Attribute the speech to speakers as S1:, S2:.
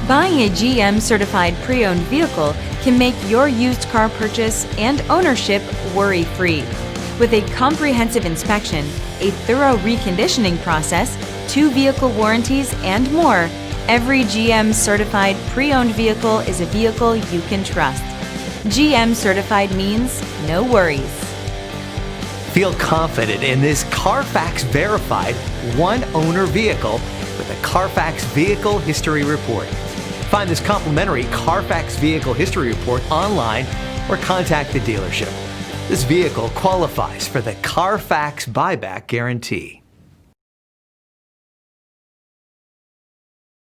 S1: Buying a GM certified pre-owned vehicle can make your used car purchase and ownership worry-free. With a comprehensive inspection, a thorough reconditioning process, 2 vehicle warranties, and more, every GM certified pre-owned vehicle is a vehicle you can trust. GM certified means no worries.
S2: Feel confident in this Carfax verified one-owner vehicle with a Carfax Vehicle History Report. Find this complimentary Carfax Vehicle History Report online or contact the dealership. This vehicle qualifies for the Carfax Buyback Guarantee.